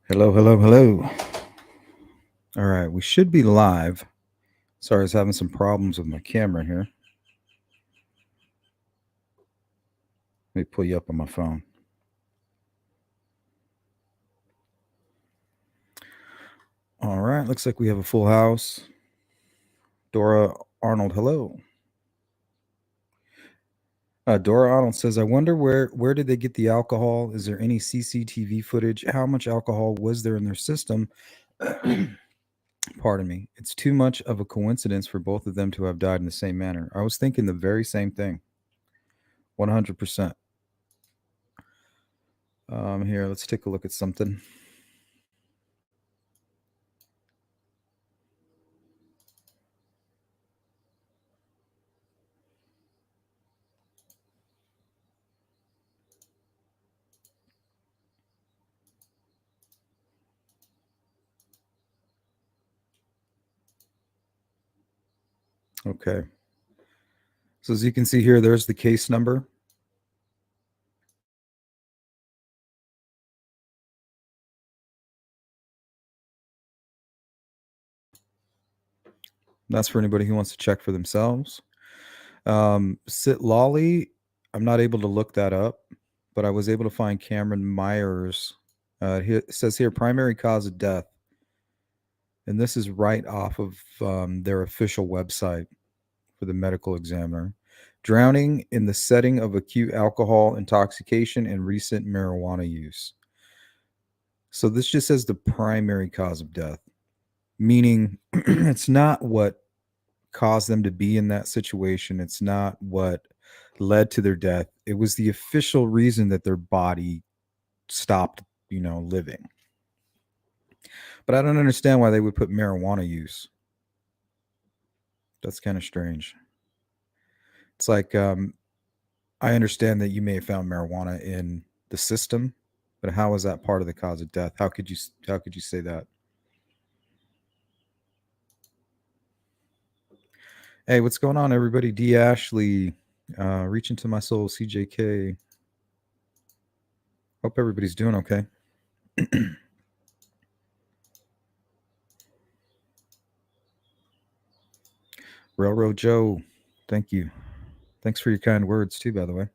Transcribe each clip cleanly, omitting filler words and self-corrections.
Hello, hello, hello. All right, we should be live. Sorry, I was having some problems with my camera here. Let me pull you up on my phone. All right, looks like we have a full house. Dora Arnold, hello. Dora Arnold says, "I wonder where did they get the alcohol? Is there any CCTV footage? How much alcohol was there in their system?" Pardon me. It's too much of a coincidence for both of them to have died in the same manner. I was thinking the very same thing. 100%. Here, let's take a look at something. Okay. So as you can see here, there's the case number. That's for anybody who wants to check for themselves. Sitlalli, I'm not able to look that up, but I was able to find Kamryn Meyers. It says here primary cause of death, and this is right off of their official website for the medical examiner. Drowning in the setting of acute alcohol intoxication and recent marijuana use. So this just says the primary cause of death, meaning it's not what caused them to be in that situation. It's not what led to their death. It was the official reason that their body stopped, living. But I don't understand why they would put marijuana use. That's kind of strange. It's like I understand that you may have found marijuana in the system, but how is that part of the cause of death? How could you say that? Hey, what's going on, everybody? D. Ashley, Reach into My Soul, CJK. Hope everybody's doing okay. Railroad Joe, thank you. Thanks for your kind words, too, by the way.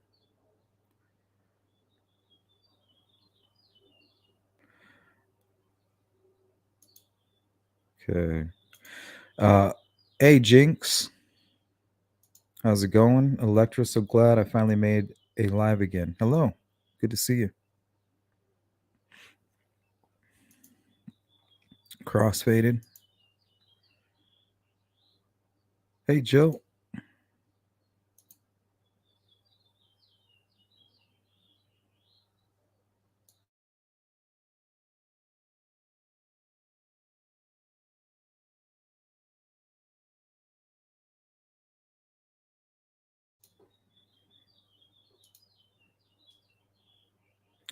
Okay. Uh, hey, Jinx. How's it going? Electra, so glad I finally made a live again. Hello. Good to see you. Crossfaded. Hey, Joe.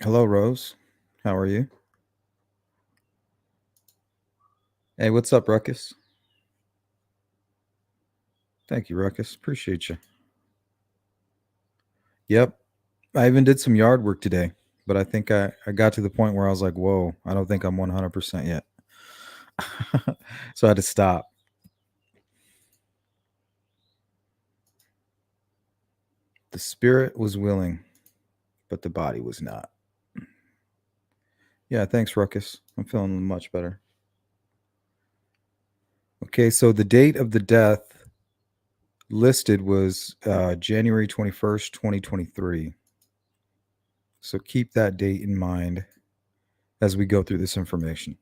Hello, Rose. How are you? Hey, what's up, Ruckus? Thank you, Ruckus. Appreciate you. Yep. I even did some yard work today, but I think I got to the point where I was like, whoa, I don't think I'm 100% yet. So I had to stop. The spirit was willing, but the body was not. Yeah, thanks, Ruckus. I'm feeling much better. Okay, so the date of the death listed was January 21st, 2023. So keep that date in mind as we go through this information.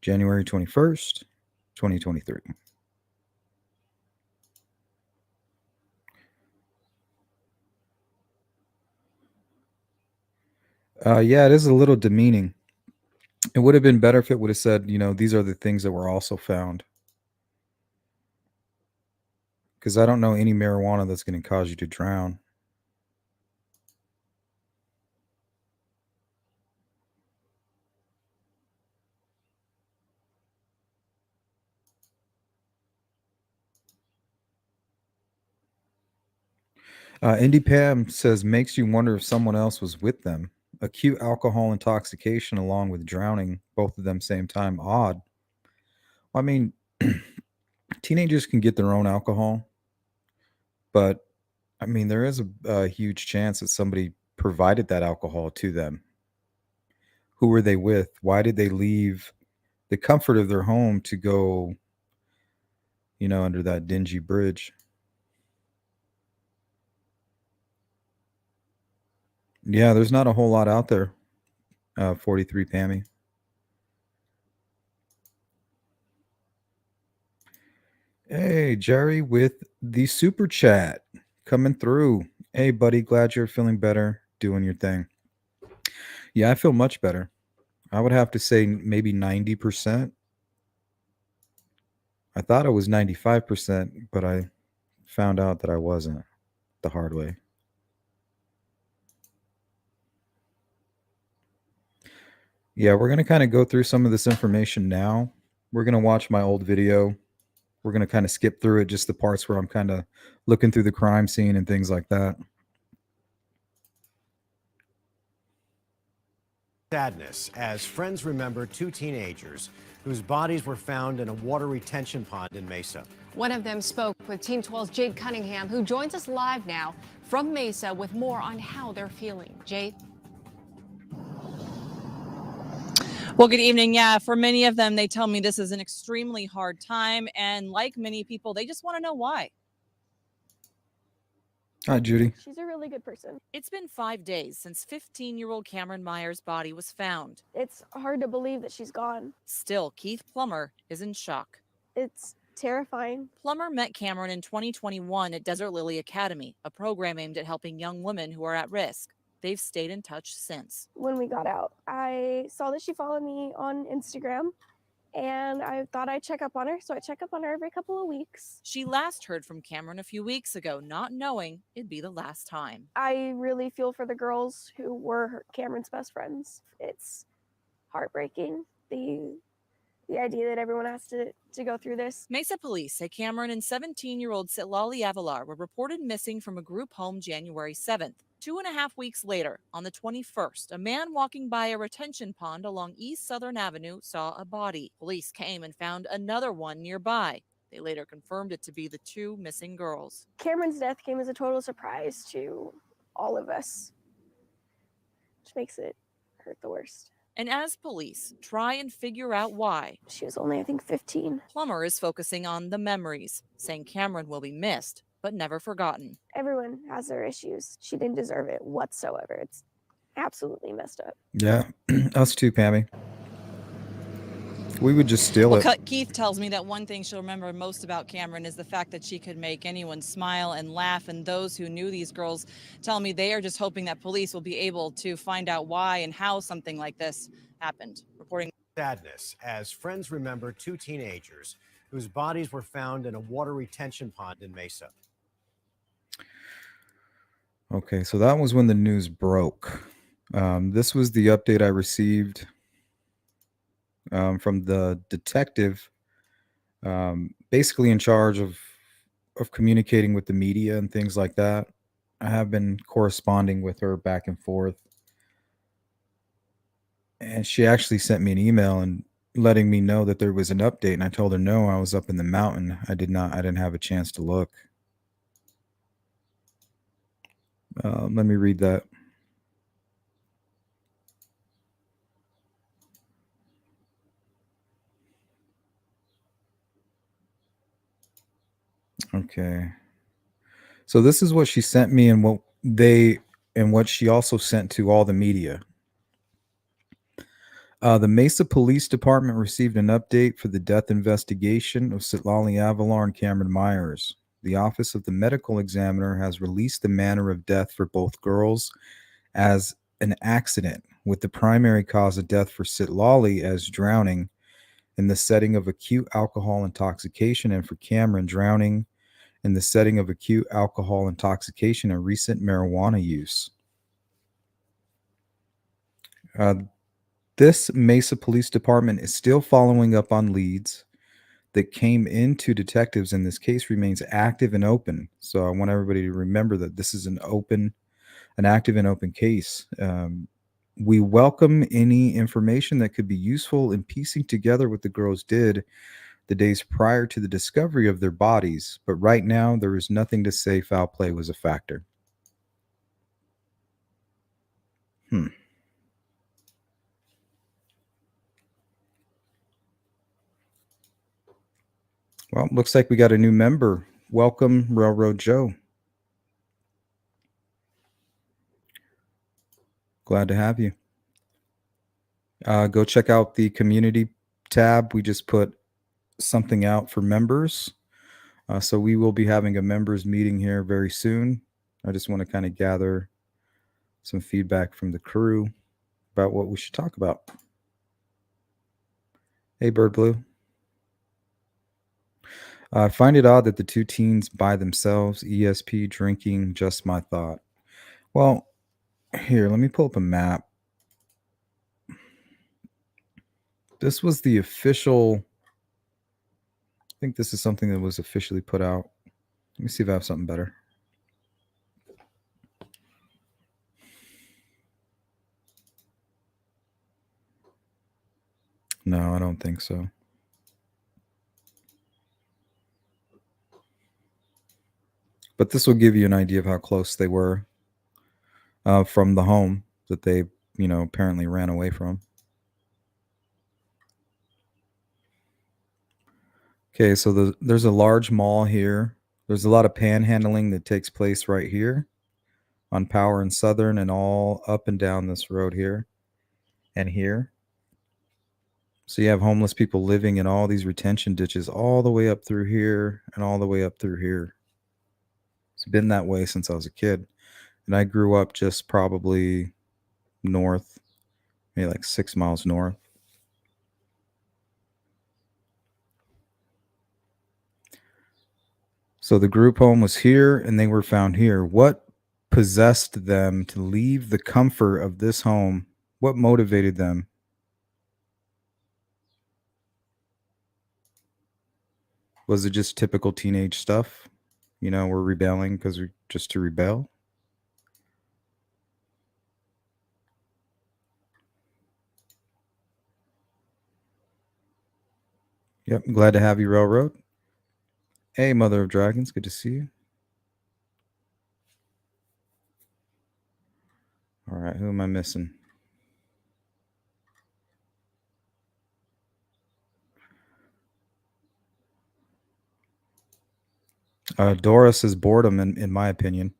January 21st, 2023. Yeah, it is a little demeaning. It would have been better if it would have said, these are the things that were also found. Because I don't know any marijuana that's going to cause you to drown. Indy Pam says, makes you wonder if someone else was with them. acute alcohol intoxication along with drowning, both of them same time. Odd. I mean, teenagers can get their own alcohol, but I mean, there is a huge chance that somebody provided that alcohol to them. Who were they with? Why did they leave the comfort of their home to go, under that dingy bridge? Yeah, there's not a whole lot out there. 43 Pammy. Hey, Jerry with the super chat coming through. Hey, buddy, glad you're feeling better, doing your thing. Yeah, I feel much better. I would have to say maybe 90%. I thought it was 95%, but I found out that I wasn't the hard way. Yeah, we're going to kind of go through some of this information now. We're going to watch my old video. We're going to kind of skip through it, just the parts where I'm kind of looking through the crime scene and things like that. Sadness as friends remember two teenagers whose bodies were found in a water retention pond in Mesa. One of them spoke with Team 12's Jade Cunningham, who joins us live now from Mesa with more on how they're feeling. Jade? Well, good evening. Yeah, for many of them, they tell me this is an extremely hard time. And like many people, they just want to know why. Hi, Judy. She's a really good person. It's been 5 days since 15-year-old Kamryn Meyers' body was found. It's hard to believe that she's gone. Still, Keith Plummer is in shock. It's terrifying. Plummer met Kamryn in 2021 at Desert Lily Academy, a program aimed at helping young women who are at risk. They've stayed in touch since. When we got out, I saw that she followed me on Instagram, and I thought I'd check up on her, so I check up on her every couple of weeks. She last heard from Kamryn a few weeks ago, not knowing it'd be the last time. I really feel for the girls who were Kamryn's best friends. It's heartbreaking, the idea that everyone has to go through this. Mesa Police say Kamryn and 17-year-old Sitlalli Avelar were reported missing from a group home January 7th. 2.5 weeks later, on the 21st, a man walking by a retention pond along East Southern Avenue saw a body. Police came and found another one nearby. They later confirmed it to be the two missing girls. Kamryn's death came as a total surprise to all of us, which makes it hurt the worst. And as police try and figure out why, she was only, I think, 15. Plummer is focusing on the memories, saying Kamryn will be missed, but never forgotten. Everyone has their issues. She didn't deserve it whatsoever. It's absolutely messed up. Yeah, us too, Pammy. We would just steal it. Keith tells me that one thing she'll remember most about Kamryn is the fact that she could make anyone smile and laugh. And those who knew these girls tell me they are just hoping that police will be able to find out why and how something like this happened. Reporting Sadness as friends remember two teenagers whose bodies were found in a water retention pond in Mesa. Okay, so that was when the news broke. This was the update I received from the detective, basically in charge of communicating with the media and things like that. I have been corresponding with her back and forth, and she actually sent me an email and letting me know that there was an update, and I told her no, I was up in the mountain. I didn't have a chance to look. Let me read that. Okay. So this is what she sent me and what she also sent to all the media. The Mesa Police Department received an update for the death investigation of Sitlalli Avelar and Kamryn Meyers. The Office of the Medical Examiner has released the manner of death for both girls as an accident, with the primary cause of death for Sitlalli as drowning in the setting of acute alcohol intoxication, and for Kamryn drowning in the setting of acute alcohol intoxication and recent marijuana use. This Mesa Police Department is still following up on leads that came into detectives, and this case remains active and open. So I want everybody to remember that this is an active and open case. We welcome any information that could be useful in piecing together what the girls did the days prior to the discovery of their bodies, but right now there is nothing to say foul play was a factor. Well, looks like we got a new member. Welcome, Railroad Joe. Glad to have you. Go check out the community tab. We just put something out for members. So we will be having a members meeting here very soon. I just want to kind of gather some feedback from the crew about what we should talk about. Hey, Bird Blue. I find it odd that the two teens by themselves, ESP, drinking, just my thought. Well, here, let me pull up a map. This was the official, I think this is something that was officially put out. Let me see if I have something better. No, I don't think so. But this will give you an idea of how close they were from the home that they, apparently ran away from. Okay, so there's a large mall here. There's a lot of panhandling that takes place right here on Power and Southern and all up and down this road here and here. So you have homeless people living in all these retention ditches all the way up through here and all the way up through here. It's been that way since I was a kid. And I grew up just probably north, maybe like 6 miles north. So the group home was here and they were found here. What possessed them to leave the comfort of this home? What motivated them? Was it just typical teenage stuff? We're rebelling because we're just to rebel. Yep, glad to have you, Railroad. Hey, Mother of Dragons, good to see you. All right, who am I missing? Doris is boredom, in my opinion.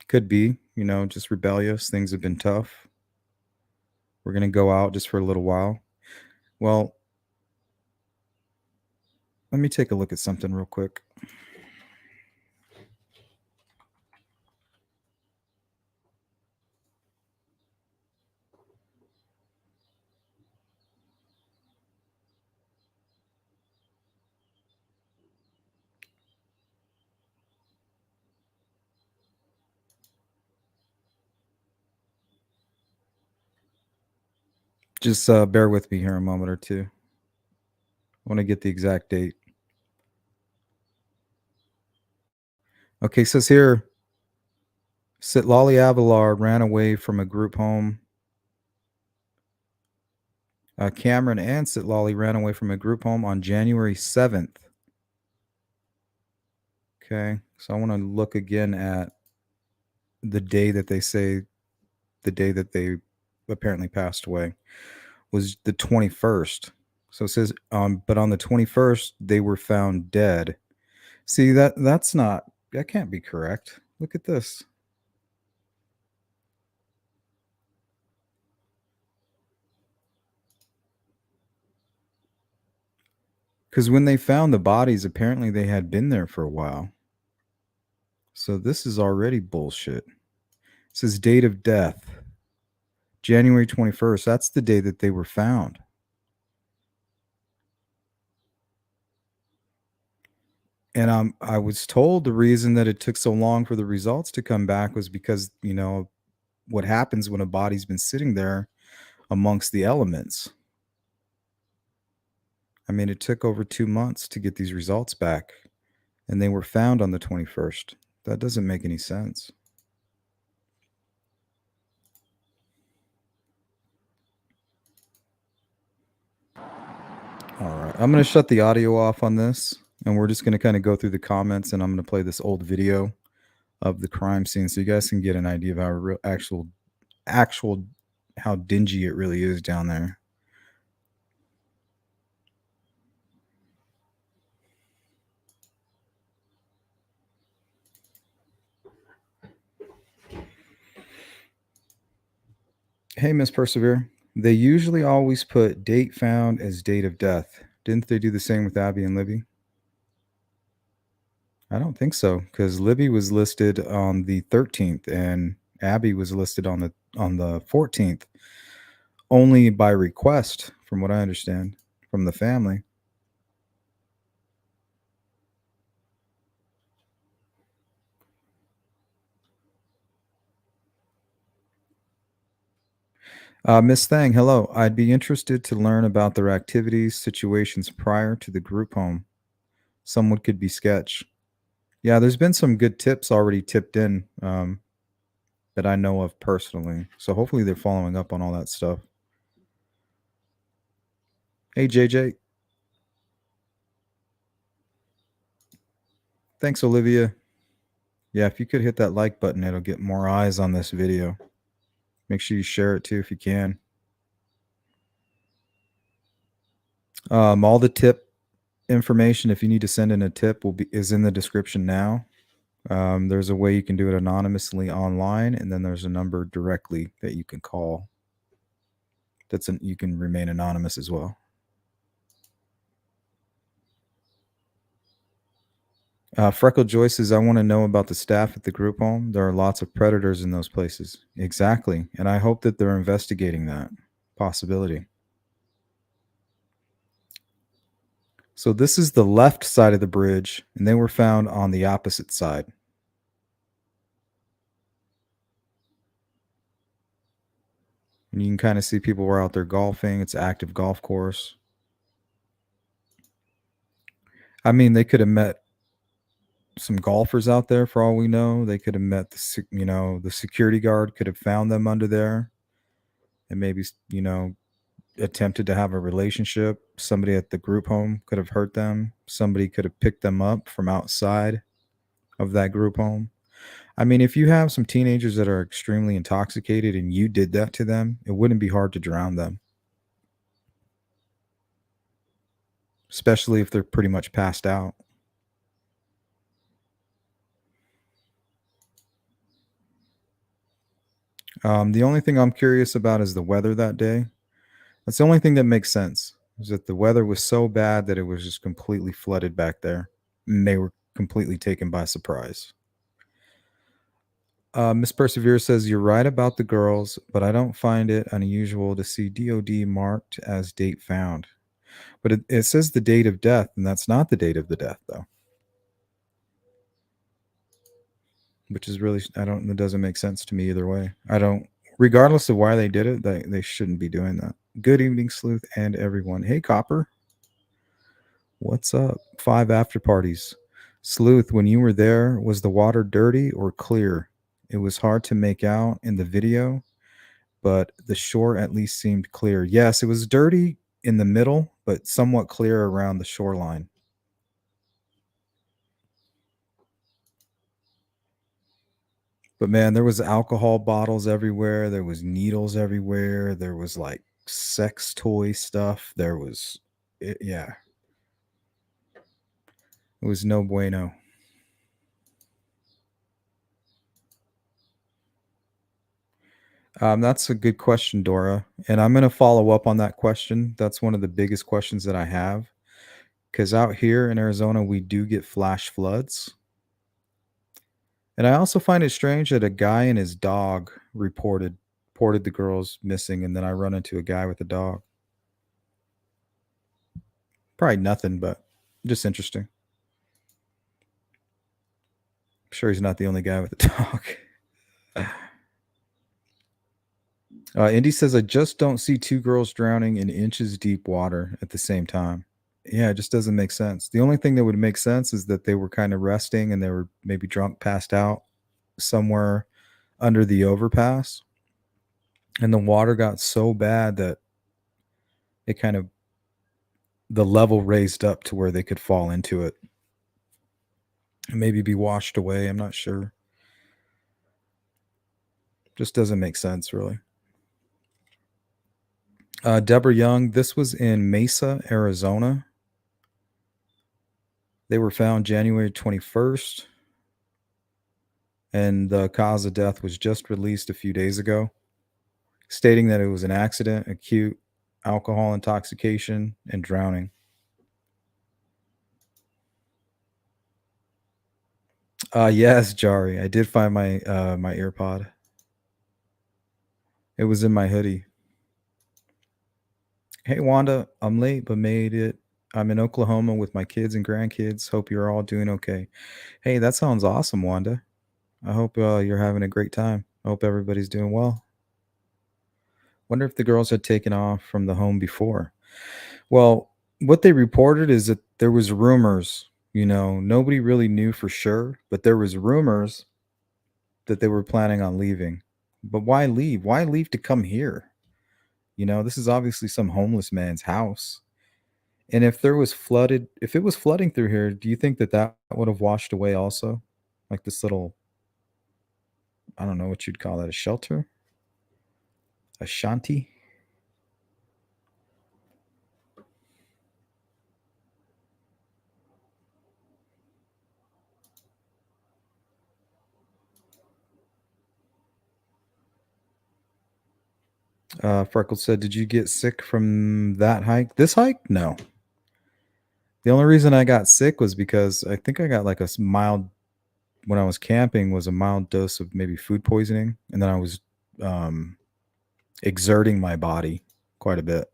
Could be, just rebellious. Things have been tough. We're going to go out just for a little while. Well, let me take a look at something real quick. Just bear with me here a moment or two. I want to get the exact date. Okay, it says here, Sitlalli Avelar ran away from a group home. Kamryn and Sitlalli ran away from a group home on January 7th. Okay, so I want to look again at the day that they say, the day that they apparently passed away was the 21st. So it says, but on the 21st, they were found dead. See, that can't be correct. Look at this. Because when they found the bodies, apparently they had been there for a while. So this is already bullshit. It says date of death, January 21st. That's the day that they were found. And I was told the reason that it took so long for the results to come back was because, what happens when a body's been sitting there amongst the elements. I mean, it took over 2 months to get these results back, and they were found on the 21st. That doesn't make any sense. I'm going to shut the audio off on this, and we're just going to kind of go through the comments, and I'm going to play this old video of the crime scene so you guys can get an idea of how actual how dingy it really is down there. Hey, Miss Persevere. They usually always put date found as date of death. Didn't they do the same with Abby and Libby? I don't think so, because Libby was listed on the 13th and Abby was listed on the 14th, only by request, from what I understand, from the family. Miss Thang, hello. I'd be interested to learn about their activities, situations prior to the group home. Someone could be sketch. Yeah, there's been some good tips already tipped in that I know of personally. So hopefully they're following up on all that stuff. Hey, JJ. Thanks, Olivia. Yeah, if you could hit that like button, it'll get more eyes on this video. Make sure you share it too if you can. All the tip information, if you need to send in a tip, is in the description now. There's a way you can do it anonymously online, and then there's a number directly that you can call. You can remain anonymous as well. Freckle Joyce says, I want to know about the staff at the group home. There are lots of predators in those places. Exactly. And I hope that they're investigating that possibility. So this is the left side of the bridge, and they were found on the opposite side. And you can kind of see people were out there golfing. It's an active golf course. I mean, they could have met some golfers out there for all we know. They could have met the security guard could have found them under there and maybe, attempted to have a relationship. Somebody at the group home could have hurt them. Somebody could have picked them up from outside of that group home. I mean, if you have some teenagers that are extremely intoxicated and you did that to them, it wouldn't be hard to drown them. Especially if they're pretty much passed out. The only thing I'm curious about is the weather that day. That's the only thing that makes sense, is that the weather was so bad that it was just completely flooded back there. And they were completely taken by surprise. Miss Persevere says, you're right about the girls, but I don't find it unusual to see DOD marked as date found. But it says the date of death, and that's not the date of the death, though. Which is really, it doesn't make sense to me either way. Regardless of why they did it, they shouldn't be doing that. Good evening, Sleuth, and everyone. Hey, Copper. What's up? 5 after parties. Sleuth, when you were there, was the water dirty or clear? It was hard to make out in the video, but the shore at least seemed clear. Yes, it was dirty in the middle, but somewhat clear around the shoreline. But man, there was alcohol bottles everywhere. There was needles everywhere. There was like sex toy stuff. Yeah. It was no bueno. That's a good question, Dora. And I'm going to follow up on that question. That's one of the biggest questions that I have. Because out here in Arizona, we do get flash floods. And I also find it strange that a guy and his dog reported the girls missing, and then I run into a guy with a dog. Probably nothing, but just interesting. I'm sure he's not the only guy with a dog. Indy says, I just don't see 2 girls drowning in inches deep water at the same time. Yeah, it just doesn't make sense. The only thing that would make sense is that they were kind of resting and they were maybe drunk, passed out somewhere under the overpass. And the water got so bad that it kind of the level raised up to where they could fall into it and maybe be washed away. I'm not sure. Just doesn't make sense, really. Deborah Young, this was in Mesa, Arizona. They were found January 21st, and the cause of death was just released a few days ago, stating that it was an accident, acute alcohol intoxication, and drowning. Yes, Jari, I did find my my earpod. It was in my hoodie. Hey Wanda, I'm late but made it. I'm in Oklahoma with my kids and grandkids. Hope you're all doing okay. Hey, that sounds awesome, Wanda. I hope you're having a great time. I hope everybody's doing well. Wonder if the girls had taken off from the home before. Well, what they reported is that there was rumors, nobody really knew for sure, but there was rumors that they were planning on leaving. But why leave? Why leave to come here? This is obviously some homeless man's house. And if it was flooding through here, do you think that would have washed away also? Like this little, I don't know what you'd call that, a shelter? A shanty? Freckles said, did you get sick from that hike? This hike? No. The only reason I got sick was because I think I got like a mild, when I was camping, was a mild dose of maybe food poisoning. And then I was exerting my body quite a bit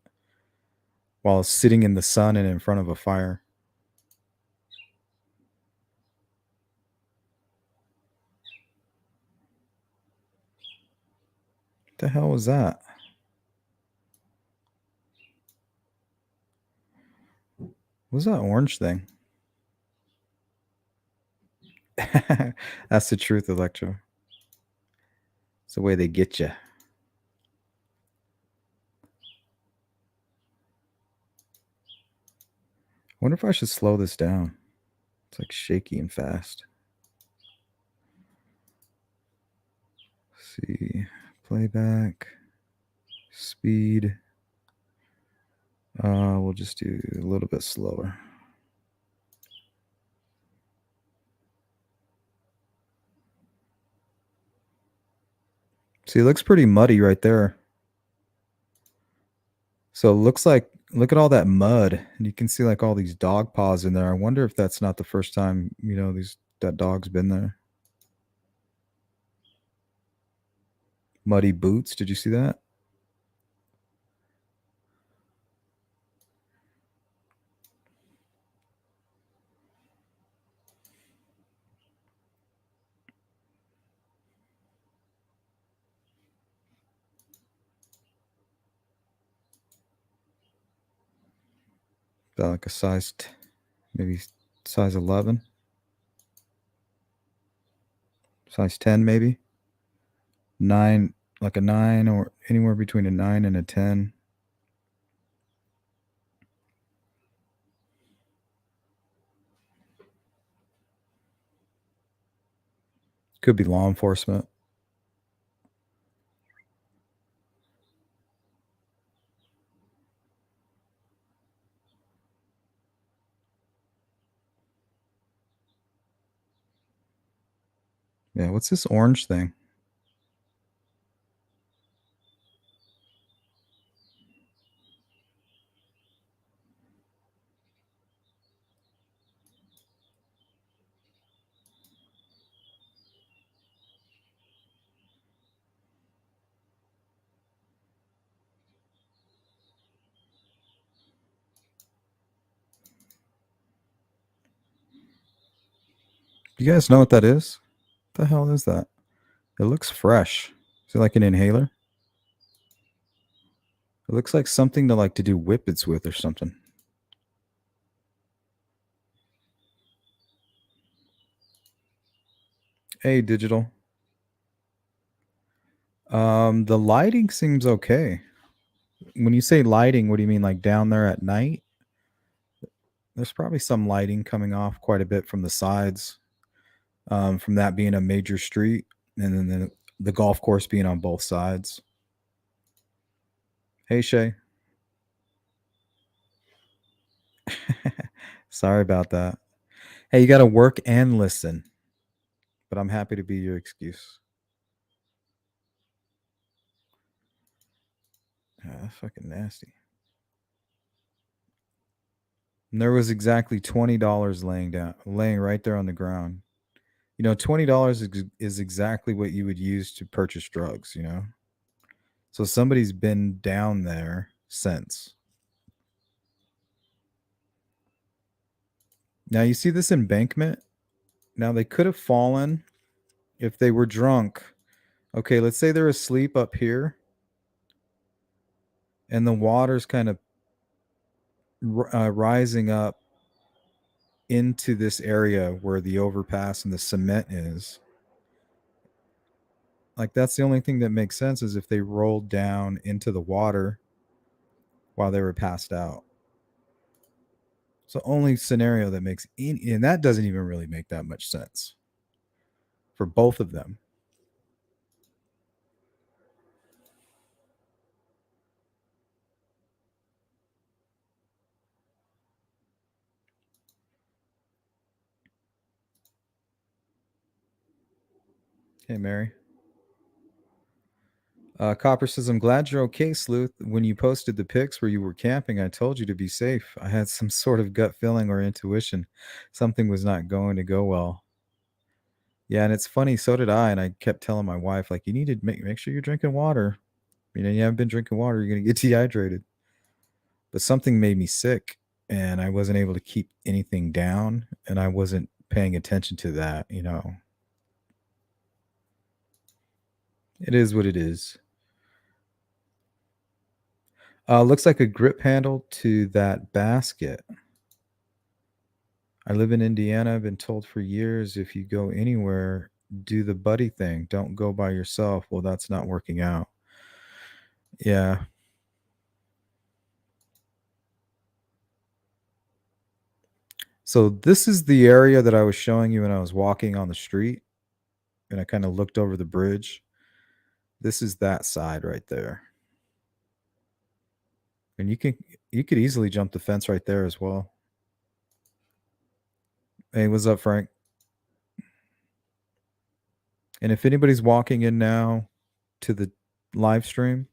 while sitting in the sun and in front of a fire. What the hell was that? What was that orange thing? That's the truth, Electro. It's the way they get you. I wonder if I should slow this down. It's like shaky and fast. Let's see. Playback. Speed. We'll just do a little bit slower. See, it looks pretty muddy right there. So it looks like, look at all that mud. And you can see like all these dog paws in there. I wonder if that's not the first time, that dog's been there. Muddy boots. Did you see that? About like a size, maybe size 11. Size 10 maybe. 9, like a 9 or anywhere between a 9 and a 10. Could be law enforcement. Yeah, what's this orange thing? You guys know what that is? What the hell is that? It looks fresh. Is it like an inhaler? It looks like something to do whippets with or something. Hey, digital. The lighting seems okay. When you say lighting, what do you mean, like down there at night? There's probably some lighting coming off quite a bit from the sides, from that being a major street, and then the golf course being on both sides. Hey, Shay. Sorry about that. Hey, you got to work and listen, but I'm happy to be your excuse. That's fucking nasty. And there was exactly $20 laying right there on the ground. You know, $20 is exactly what you would use to purchase drugs, you know? So somebody's been down there since. Now, you see this embankment? Now, they could have fallen if they were drunk. Okay, let's say they're asleep up here and the water's kind of rising up into this area where the overpass and the cement is. Like, that's the only thing that makes sense, is if they rolled down into the water while they were passed out. It's the only scenario that makes and that doesn't even really make that much sense for both of them. Hey, Mary. Copper says, I'm glad you're okay, Sleuth. When you posted the pics where you were camping, I told you to be safe. I had some sort of gut feeling or intuition. Something was not going to go well. Yeah, and it's funny, so did I. And I kept telling my wife, like, you need to make sure you're drinking water. You know, you haven't been drinking water, you're going to get dehydrated. But something made me sick, and I wasn't able to keep anything down, and I wasn't paying attention to that, you know. It is what it is. Looks like a grip handle to that basket. I live in Indiana. I've been told for years, if you go anywhere, do the buddy thing. Don't go by yourself. Well, that's not working out. Yeah. So this is the area that I was showing you when I was walking on the street, and I kind of looked over the bridge. This is that side right there. And you could easily jump the fence right there as well. Hey, what's up, Frank? And if anybody's walking in now to the live stream,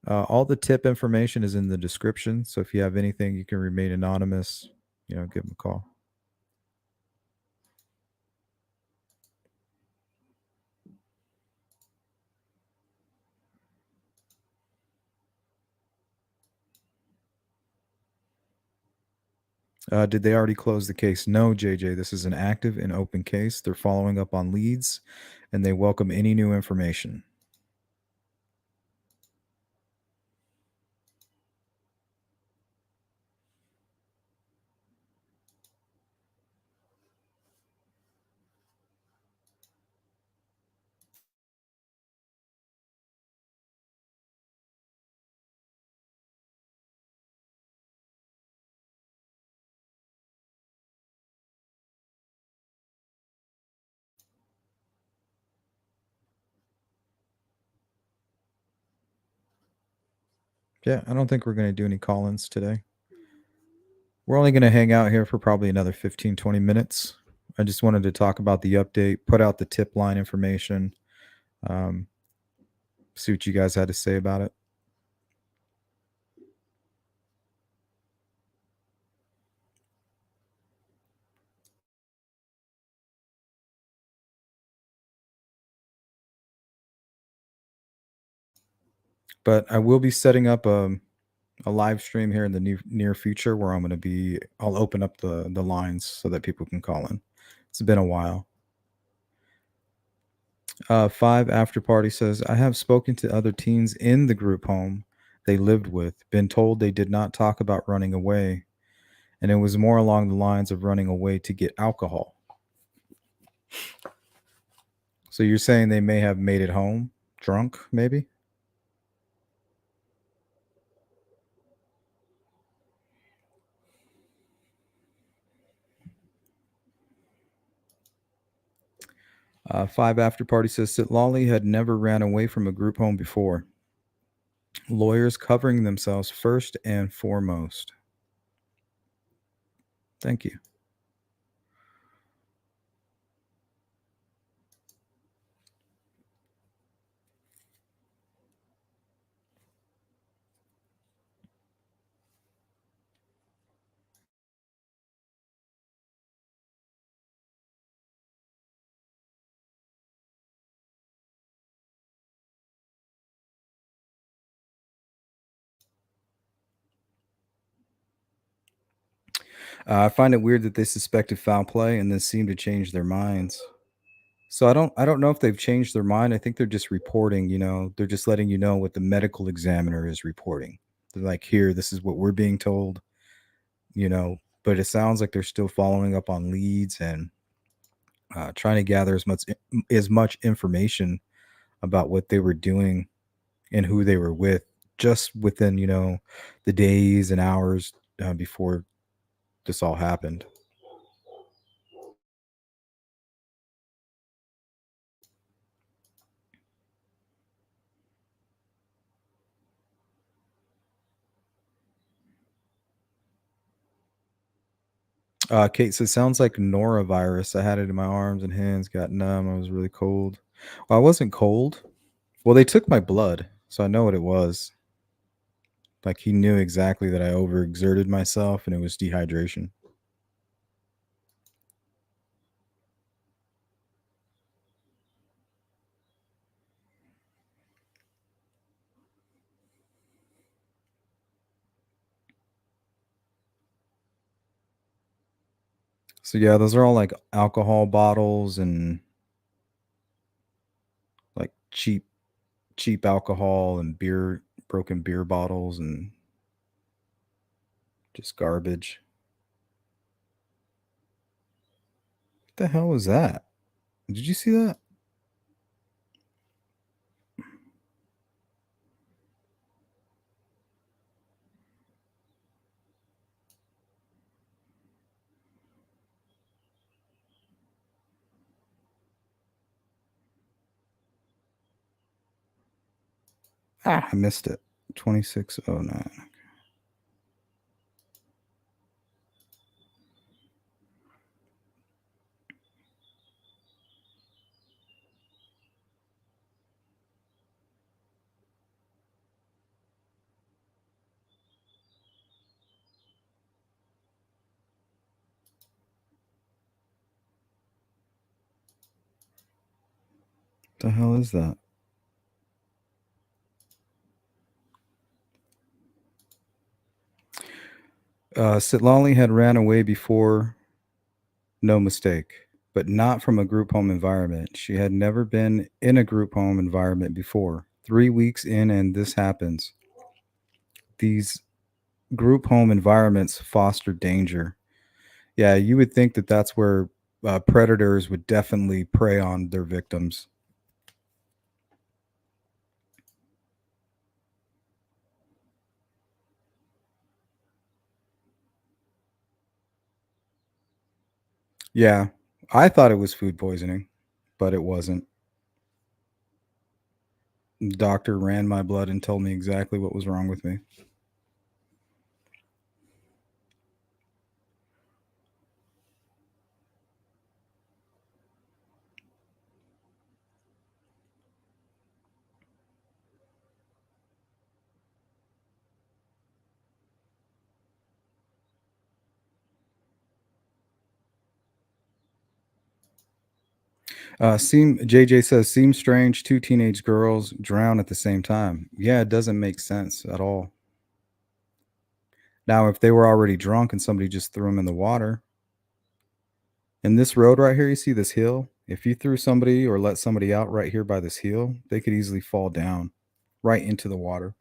all the tip information is in the description. So if you have anything, you can remain anonymous. You know, give them a call. Did they already close the case? No, JJ. This is an active and open case. They're following up on leads, and they welcome any new information. Yeah, I don't think we're going to do any call-ins today. We're only going to hang out here for probably another 15, 20 minutes. I just wanted to talk about the update, put out the tip line information, see what you guys had to say about it. But I will be setting up a live stream here in the near future where I'll open up the lines so that people can call in. It's been a while. 5 After Party says, I have spoken to other teens in the group home they lived with, been told they did not talk about running away, and it was more along the lines of running away to get alcohol. So you're saying they may have made it home drunk, maybe? Five After Party says Sitlalli had never ran away from a group home before. Lawyers covering themselves first and foremost. Thank you. I find it weird that they suspected foul play and then seem to change their minds. So I don't know if they've changed their mind. I think they're just reporting, they're just letting you know what the medical examiner is reporting. They're like, here, this is what we're being told, but it sounds like they're still following up on leads and trying to gather as much information about what they were doing and who they were with just within, the days and hours before this all happened. Kate says, sounds like norovirus. I had it in my arms and hands, got numb. I was really cold. Well, I wasn't cold. Well, they took my blood, so I know what it was. Like he knew exactly that I overexerted myself and it was dehydration. So yeah, those are all like alcohol bottles and like cheap alcohol and broken beer bottles and just garbage. What the hell was that? Did you see that? I missed it. 2609. The hell is that? Sitlalli had ran away before, no mistake, but not from a group home environment. She had never been in a group home environment before. 3 weeks in, and this happens. These group home environments foster danger. Yeah, you would think that that's where predators would definitely prey on their victims. Yeah, I thought it was food poisoning, but it wasn't. The doctor ran my blood and told me exactly what was wrong with me. JJ says seems strange. Two teenage girls drown at the same time. Yeah, it doesn't make sense at all. Now, if they were already drunk and somebody just threw them in the water, in this road right here, you see this hill. If you threw somebody or let somebody out right here by this hill, they could easily fall down right into the water.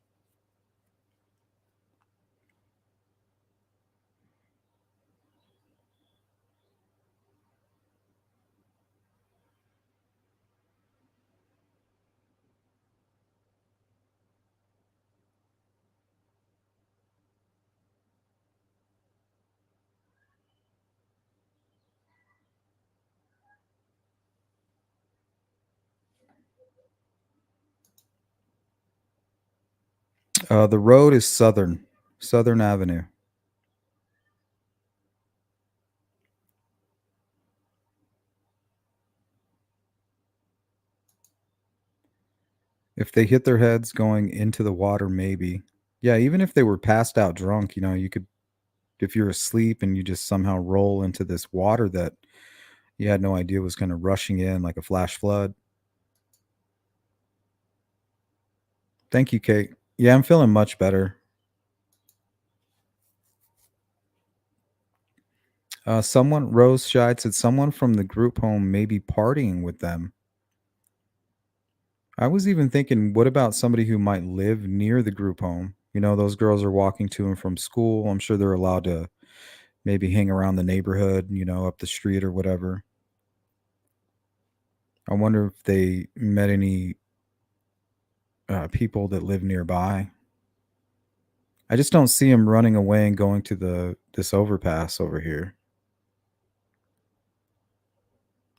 The road is Southern Avenue. If they hit their heads going into the water, maybe. Yeah, even if they were passed out drunk, you know, you could, if you're asleep and you just somehow roll into this water that you had no idea was kind of rushing in like a flash flood. Thank you, Kate. Yeah, I'm feeling much better. Someone, Rose Scheid said someone from the group home may be partying with them. I was even thinking, what about somebody who might live near the group home? You know, those girls are walking to and from school. I'm sure they're allowed to maybe hang around the neighborhood, you know, up the street or whatever. I wonder if they met any people that live nearby. I just don't see them running away and going to this overpass over here.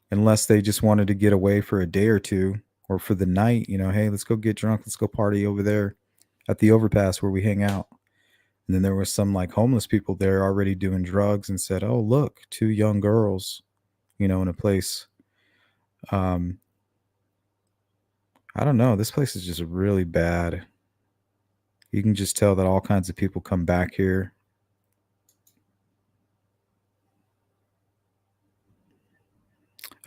Unless they just wanted to get away for a day or two or for the night, you know, hey, let's go get drunk, let's go party over there at the overpass where we hang out. And then there was some like homeless people there already doing drugs and said, "Oh, look, two young girls, you know, in a place." Um, I don't know. This place is just really bad. You can just tell that all kinds of people come back here.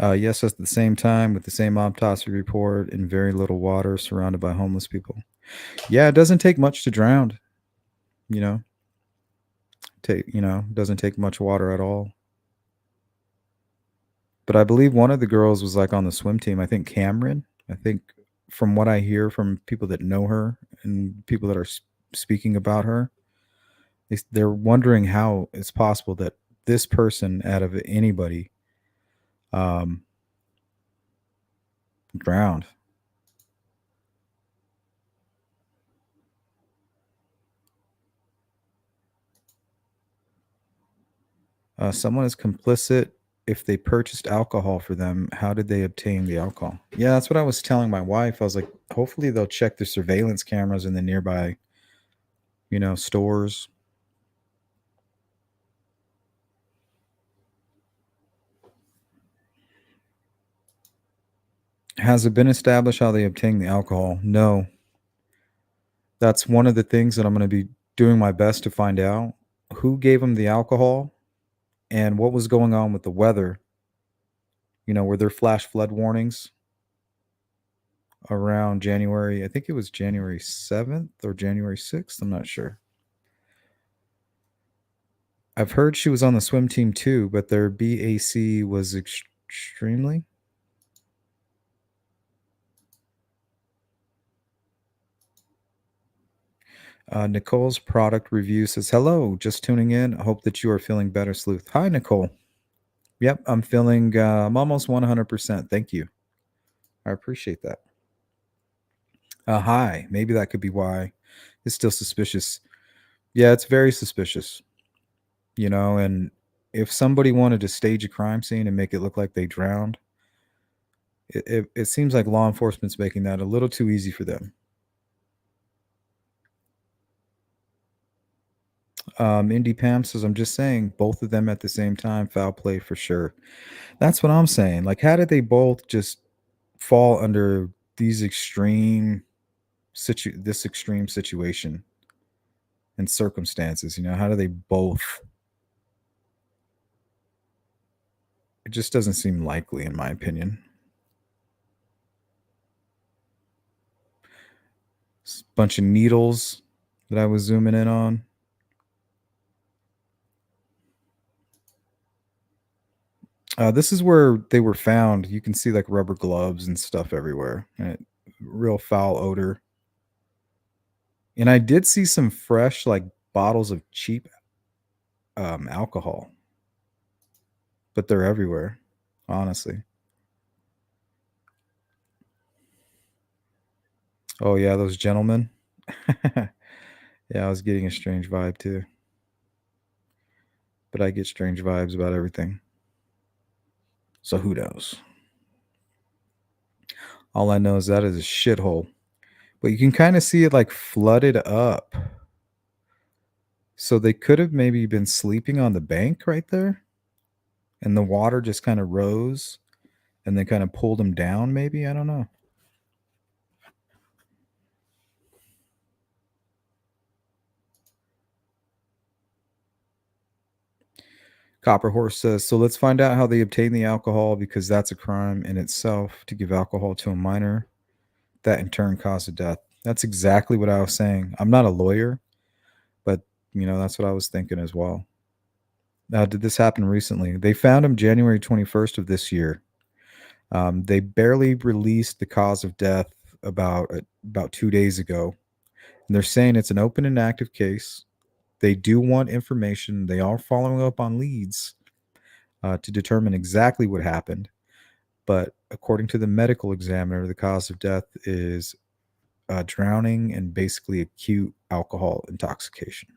Yes, at the same time, with the same autopsy report and very little water, surrounded by homeless people. Yeah, it doesn't take much to drown. You know, doesn't take much water at all. But I believe one of the girls was like on the swim team. I think Kamryn. I think from what I hear from people that know her and people that are speaking about her, they're wondering how it's possible that this person, out of anybody, um, drowned. Someone is complicit if they purchased alcohol for them. How did they obtain the alcohol? Yeah, that's what I was telling my wife. I was like, hopefully they'll check the surveillance cameras in the nearby, you know, stores. Has it been established how they obtained the alcohol? No. That's one of the things that I'm going to be doing my best to find out. Who gave them the alcohol and what was going on with the weather? You know, were there flash flood warnings around January? I think it was January 7th or January 6th. I'm not sure. I've heard she was on the swim team too, but their BAC was extremely. Nicole's product review says, "Hello, just tuning in. I hope that you are feeling better, Sleuth." Hi, Nicole. Yep, I'm feeling, I'm almost 100%. Thank you. I appreciate that. Hi. Maybe that could be why it's still suspicious. Yeah, it's very suspicious, you know, and if somebody wanted to stage a crime scene and make it look like they drowned, it seems like law enforcement's making that a little too easy for them. Indy Pam says, "I'm just saying, both of them at the same time, foul play for sure." That's what I'm saying. Like, how did they both just fall under these this extreme situation and circumstances? You know, how do they both? It just doesn't seem likely, in my opinion. Bunch of needles that I was zooming in on. This is where they were found. You can see like rubber gloves and stuff everywhere. And real foul odor. And I did see some fresh like bottles of cheap alcohol. But they're everywhere, honestly. Oh yeah, those gentlemen. Yeah, I was getting a strange vibe too. But I get strange vibes about everything. So who knows? All I know is that is a shithole. But you can kind of see it like flooded up. So they could have maybe been sleeping on the bank right there. And the water just kind of rose and then kind of pulled them down, maybe. I don't know. Copper Horse says, so let's find out how they obtained the alcohol, because that's a crime in itself to give alcohol to a minor. That in turn caused a death. That's exactly what I was saying. I'm not a lawyer, but, that's what I was thinking as well. Did this happen recently? They found him January 21st of this year. They barely released the cause of death about 2 days ago. And they're saying it's an open and active case. They do want information. They are following up on leads to determine exactly what happened. But according to the medical examiner, the cause of death is drowning and basically acute alcohol intoxication.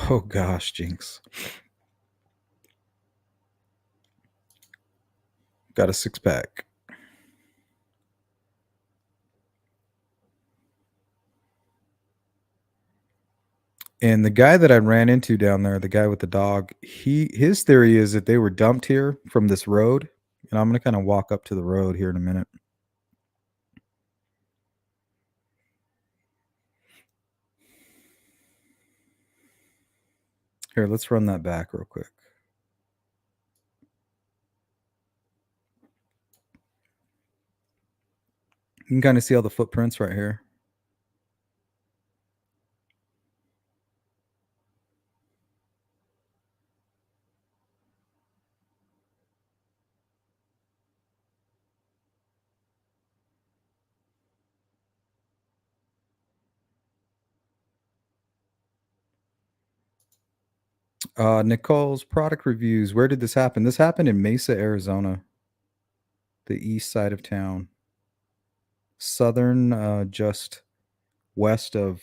Oh gosh, Jinx. Got a 6-pack. And the guy that I ran into down there, the guy with the dog, his theory is that they were dumped here from this road. And I'm going to kind of walk up to the road here in a minute. Here, let's run that back real quick. You can kind of see all the footprints right here. Nicoles product reviews. Where did this happen? This happened in Mesa, Arizona, the east side of town. Southern, just west of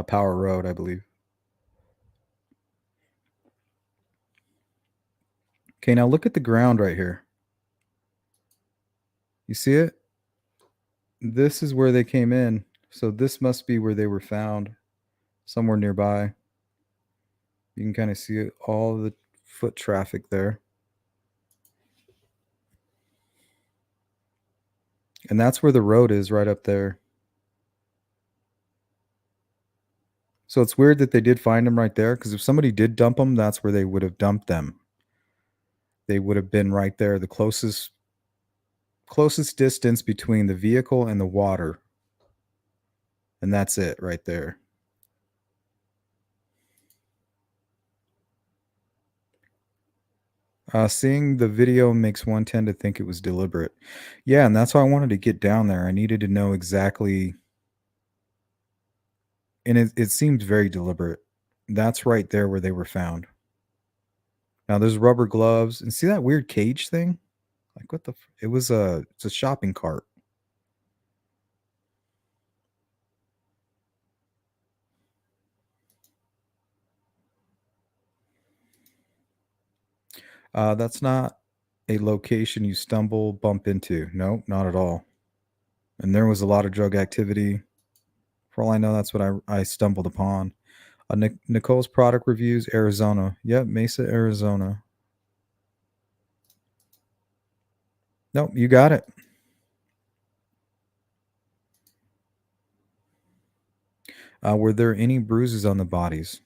Power Road, I believe. Okay, now look at the ground right here. You see it? This is where they came in. So this must be where they were found, somewhere nearby. You can kind of see all the foot traffic there. And that's where the road is, right up there. So it's weird that they did find them right there, because if somebody did dump them, that's where they would have dumped them. They would have been right there, the closest distance between the vehicle and the water. And that's it right there. Seeing the video makes one tend to think it was deliberate. Yeah, and that's why I wanted to get down there. I needed to know exactly. And it seemed very deliberate. That's right there where they were found. Now there's rubber gloves. And see that weird cage thing? Like what the? It's a shopping cart. That's not a location you bump into. No, not at all. And there was a lot of drug activity. For all I know, that's what I stumbled upon. Nicole's product reviews, Arizona. Yep, Mesa, Arizona. Nope, you got it. Were there any bruises on the bodies?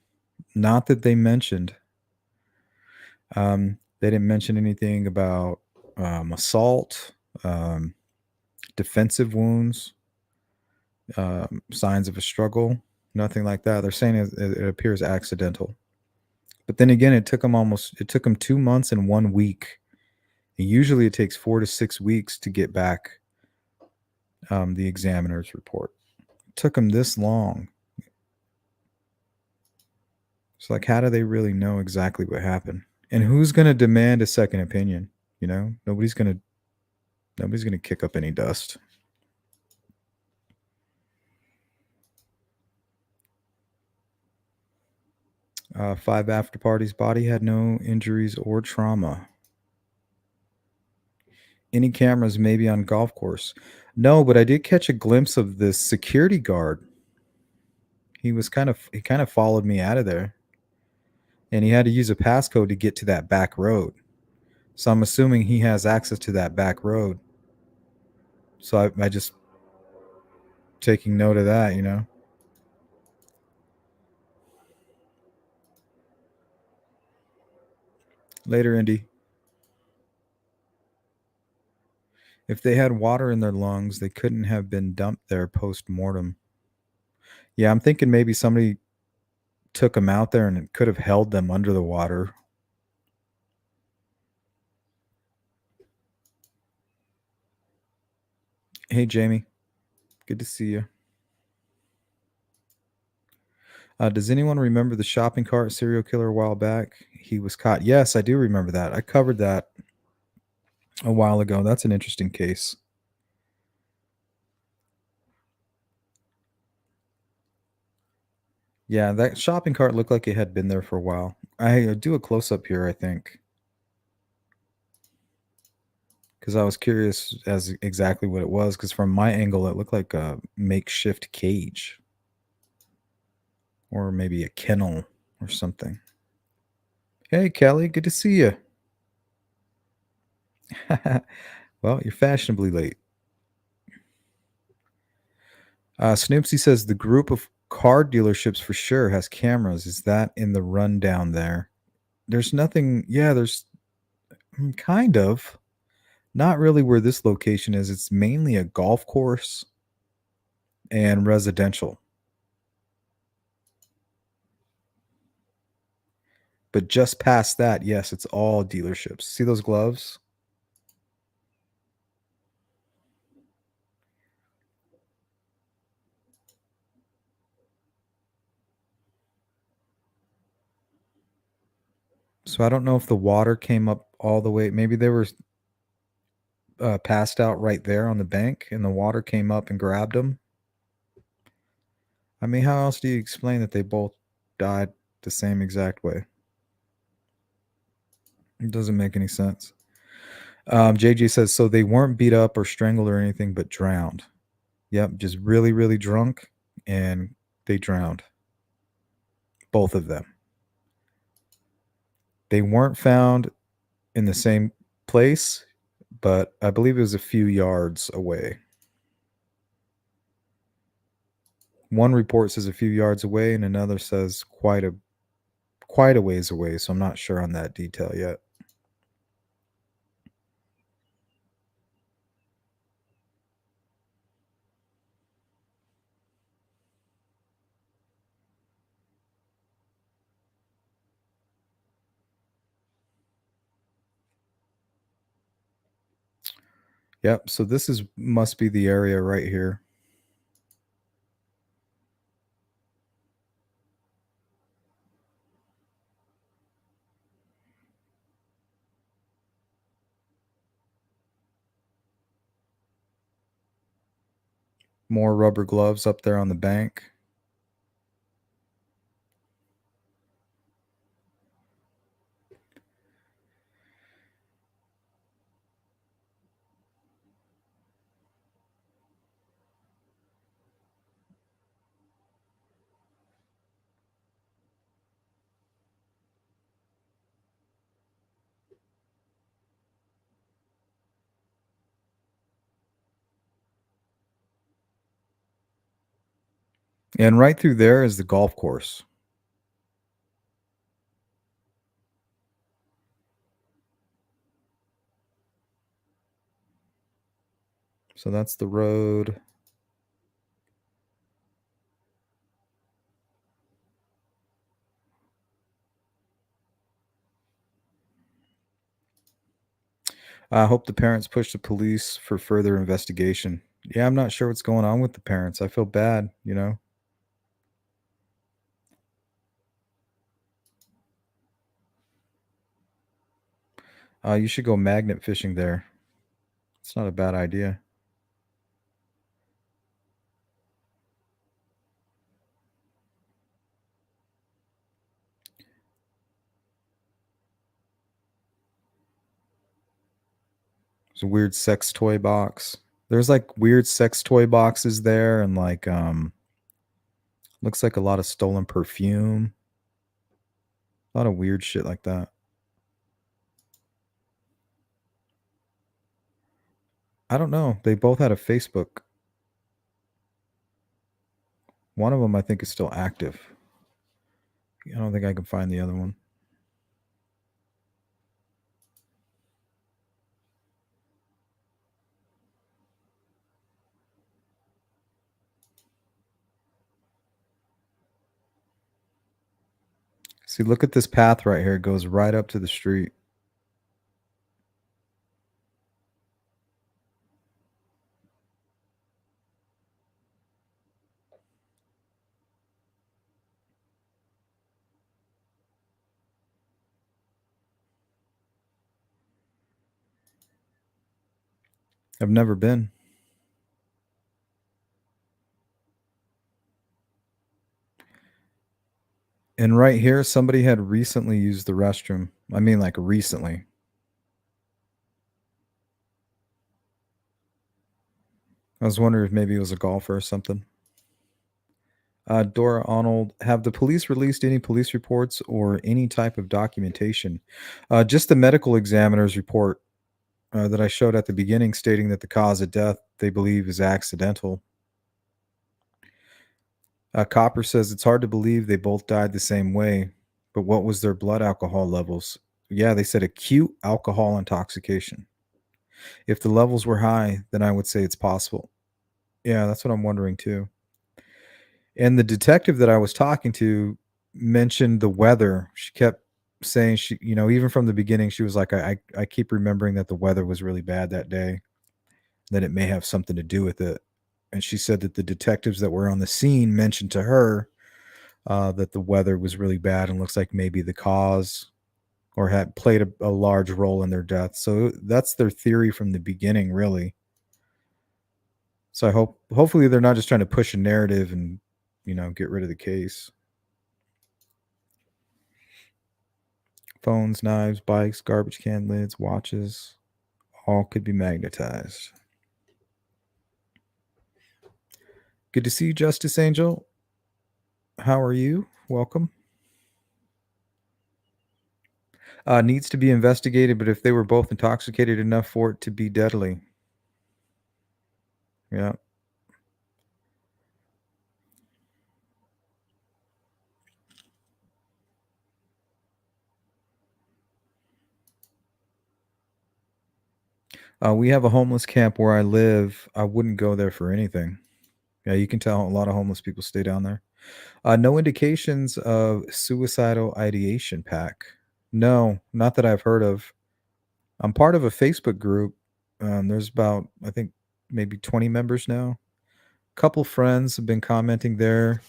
Not that they mentioned. They didn't mention anything about assault, defensive wounds, signs of a struggle, nothing like that. They're saying it appears accidental. But then again, it took them 2 months and 1 week. And usually it takes 4 to 6 weeks to get back the examiner's report. It took them this long. It's like, how do they really know exactly what happened? And who's going to demand a second opinion? Nobody's going to kick up any dust. 5 after parties. Body had no injuries or trauma. Any cameras maybe on golf course? No, but I did catch a glimpse of this security guard. He kind of followed me out of there, and he had to use a passcode to get to that back road. So I'm assuming he has access to that back road. So I just taking note of that, you know. Later, Indy. If they had water in their lungs, they couldn't have been dumped there post-mortem. Yeah, I'm thinking maybe somebody took them out there and it could have held them under the water. Hey, Jamie. Good to see you. Does anyone remember the shopping cart serial killer a while back? He was caught. Yes, I do remember that. I covered that a while ago. That's an interesting case. Yeah, that shopping cart looked like it had been there for a while. I do a close-up here, I think, because I was curious as exactly what it was, because from my angle, it looked like a makeshift cage. Or maybe a kennel or something. Hey, Kelly, good to see you. Well, you're fashionably late. Snoopsy says the group of car dealerships for sure has cameras. Is that in the rundown there? There's nothing. Yeah, there's kind of. Not really where this location is. It's mainly a golf course and residential. But just past that, yes, it's all dealerships. See those gloves? So I don't know if the water came up all the way. Maybe they were passed out right there on the bank and the water came up and grabbed them. I mean, how else do you explain that they both died the same exact way? It doesn't make any sense. JJ says, so they weren't beat up or strangled or anything, but drowned. Yep, just really, really drunk, and they drowned. Both of them. They weren't found in the same place, but I believe it was a few yards away. One report says a few yards away, and another says quite a ways away, so I'm not sure on that detail yet. Yep, so this must be the area right here. More rubber gloves up there on the bank. And right through there is the golf course. So that's the road. I hope the parents push the police for further investigation. Yeah, I'm not sure what's going on with the parents. I feel bad, you know. You should go magnet fishing there. It's not a bad idea. There's a weird sex toy box. There's like weird sex toy boxes there, and like looks like a lot of stolen perfume. A lot of weird shit like that. I don't know. They both had a Facebook. One of them I think is still active. I don't think I can find the other one. See, look at this path right here. It goes right up to the street. I've never been. And right here, somebody had recently used the restroom. I mean, like recently. I was wondering if maybe it was a golfer or something. Dora Arnold, have the police released any police reports or any type of documentation? Just the medical examiner's report that I showed at the beginning, stating that the cause of death they believe is accidental. Copper says it's hard to believe they both died the same way, but what was their blood alcohol levels? Yeah, they said acute alcohol intoxication. If the levels were high, then I would say it's possible. Yeah, that's what I'm wondering too. And the detective that I was talking to mentioned the weather. She kept saying even from the beginning, she was like, I keep remembering that the weather was really bad that day, that it may have something to do with it. And she said that the detectives that were on the scene mentioned to her that the weather was really bad and looks like maybe the cause or had played a large role in their death. So that's their theory from the beginning, really. So hopefully they're not just trying to push a narrative and, get rid of the case. Phones, knives, bikes, garbage can lids, watches, all could be magnetized. Good to see you, Justice Angel. How are you? Welcome. Needs to be investigated, but if they were both intoxicated enough for it to be deadly. Yeah. We have a homeless camp where I live. I wouldn't go there for anything. Yeah, you can tell a lot of homeless people stay down there. No indications of suicidal ideation pack. No, not that I've heard of. I'm part of a Facebook group. There's about, I think, maybe 20 members now. A couple friends have been commenting there.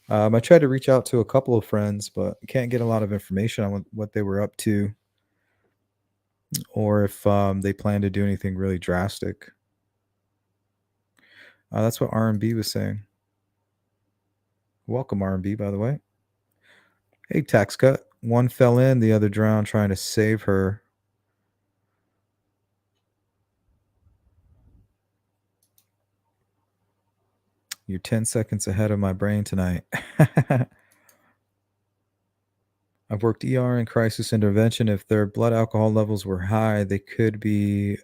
I tried to reach out to a couple of friends, but can't get a lot of information on what they were up to or if they plan to do anything really drastic. That's what R&B was saying. Welcome, R&B, by the way. Hey, tax cut. One fell in, the other drowned, trying to save her. You're 10 seconds ahead of my brain tonight. I've worked ER and crisis intervention. If their blood alcohol levels were high, they could be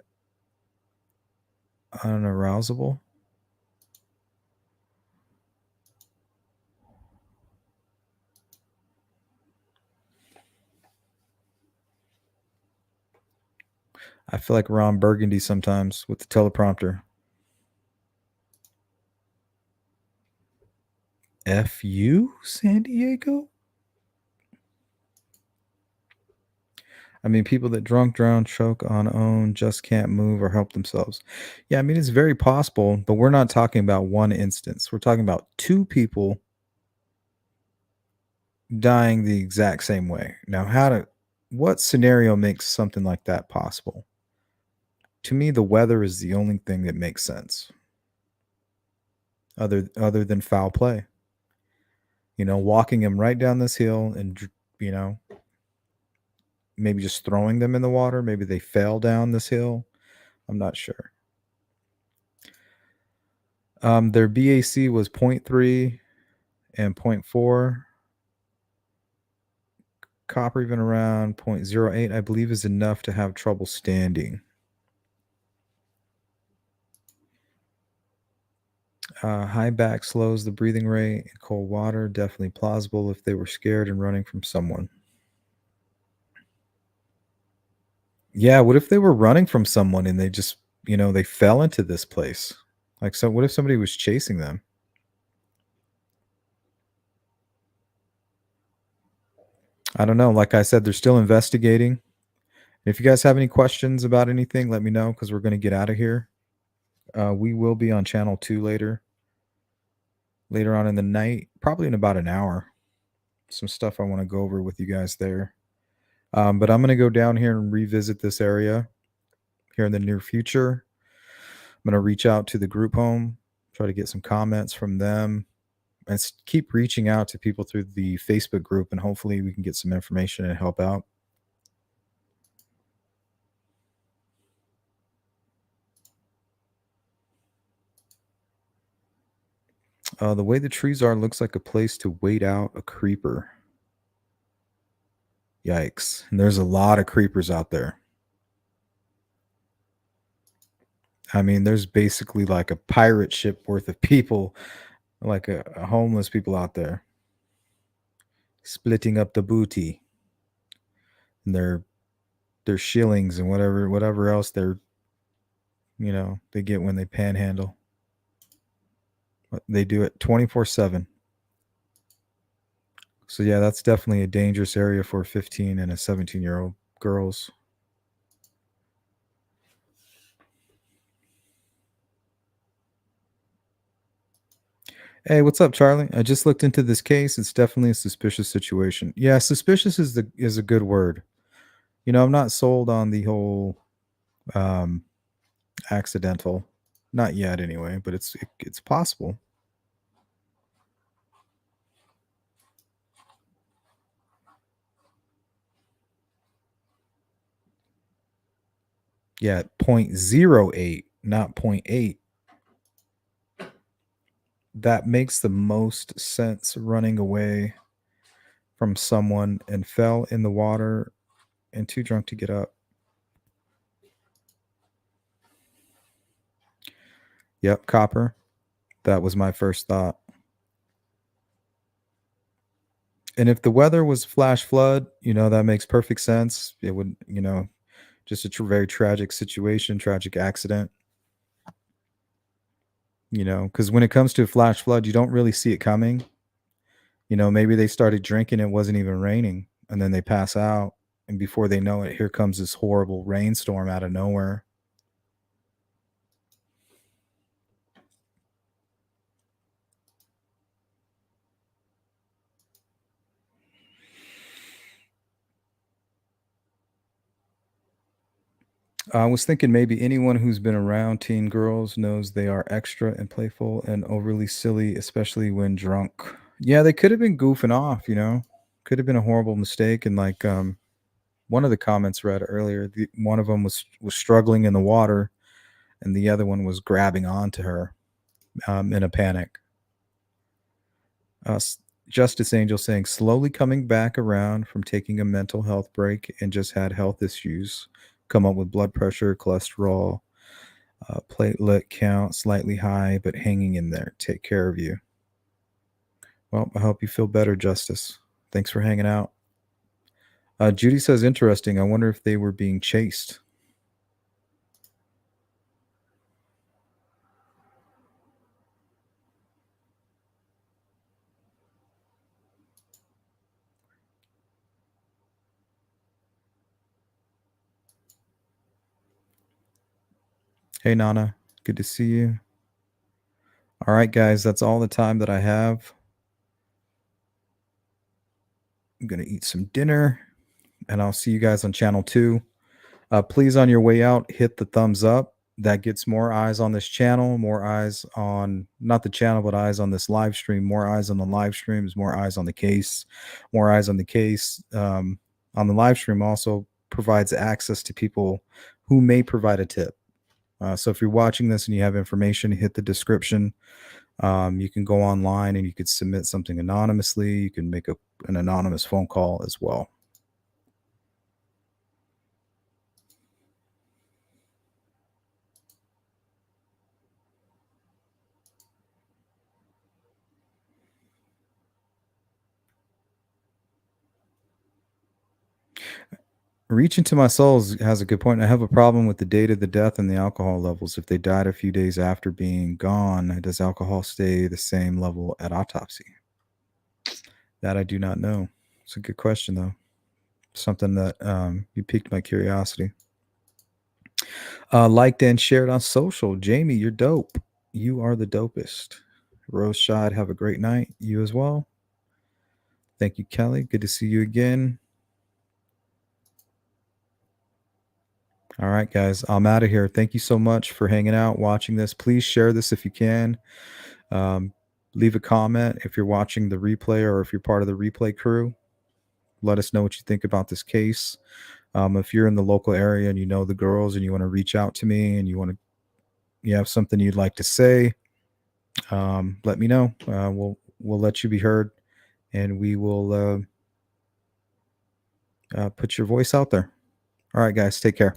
unarousable. I feel like Ron Burgundy sometimes with the teleprompter. F you, San Diego? I mean, people that drunk, drown, choke on own, just can't move or help themselves. Yeah, I mean, it's very possible, but we're not talking about one instance. We're talking about two people dying the exact same way. Now, what scenario makes something like that possible? To me, the weather is the only thing that makes sense. Other than foul play. Walking them right down this hill and, maybe just throwing them in the water. Maybe they fell down this hill. I'm not sure. Their BAC was 0.3 and 0.4. Copper even around 0.08, I believe, is enough to have trouble standing. High back slows the breathing rate. In cold water, definitely plausible if they were scared and running from someone. Yeah, what if they were running from someone and they just, they fell into this place? Like, so what if somebody was chasing them? I don't know. Like I said, they're still investigating. If you guys have any questions about anything, let me know because we're going to get out of here. We will be on channel 2 later on in the night, probably in about an hour. Some stuff I want to go over with you guys there. But I'm going to go down here and revisit this area here in the near future. I'm going to reach out to the group home, try to get some comments from them, and keep reaching out to people through the Facebook group, and hopefully we can get some information and help out. The way the trees are looks like a place to wait out a creeper. Yikes. And there's a lot of creepers out there. I mean, there's basically like a pirate ship worth of people, like a homeless people out there, splitting up the booty and their shillings and whatever else they get when they panhandle. But they do it 24/7. So yeah, that's definitely a dangerous area for 15 and a 17-year-old girls. Hey, what's up, Charlie? I just looked into this case. It's definitely a suspicious situation. Yeah, suspicious is a good word. I'm not sold on the whole accidental. Not yet anyway, but it's possible. Yeah, 0.08, not 0.8. That makes the most sense, running away from someone and fell in the water and too drunk to get up. Yep, copper. That was my first thought. And if the weather was flash flood, that makes perfect sense. It would, just a very tragic situation, tragic accident. Because when it comes to a flash flood, you don't really see it coming. Maybe they started drinking, it wasn't even raining, and then they pass out, and before they know it, here comes this horrible rainstorm out of nowhere. I was thinking maybe anyone who's been around teen girls knows they are extra and playful and overly silly, especially when drunk. Yeah, they could have been goofing off, could have been a horrible mistake. And like one of the comments read earlier, one of them was struggling in the water and the other one was grabbing onto her in a panic. Justice Angel saying slowly coming back around from taking a mental health break and just had health issues. Come up with blood pressure, cholesterol, platelet count slightly high, but hanging in there. Take care of you. Well, I hope you feel better, Justice. Thanks for hanging out. Judy says, interesting. I wonder if they were being chased. Hey, Nana. Good to see you. All right, guys. That's all the time that I have. I'm going to eat some dinner, and I'll see you guys on channel 2. Please, on your way out, hit the thumbs up. That gets more eyes on this channel, more eyes on, not the channel, but eyes on this live stream. More eyes on the live streams, more eyes on the case, more eyes on the case. On the live stream also provides access to people who may provide a tip. So if you're watching this and you have information, hit the description. You can go online and you could submit something anonymously. You can make an anonymous phone call as well. Reach into my souls has a good point. I have a problem with the date of the death and the alcohol levels. If they died a few days after being gone, does alcohol stay the same level at autopsy? That I do not know. It's a good question, though. Something that you piqued my curiosity. Liked and shared on social. Jamie, you're dope. You are the dopest. Rose Shad, have a great night. You as well. Thank you, Kelly. Good to see you again. All right, guys, I'm out of here. Thank you so much for hanging out, watching this. Please share this if you can. Leave a comment if you're watching the replay or if you're part of the replay crew. Let us know what you think about this case. If you're in the local area and you know the girls and you want to reach out to me and you have something you'd like to say, let me know. We'll let you be heard, and we will put your voice out there. All right, guys, take care.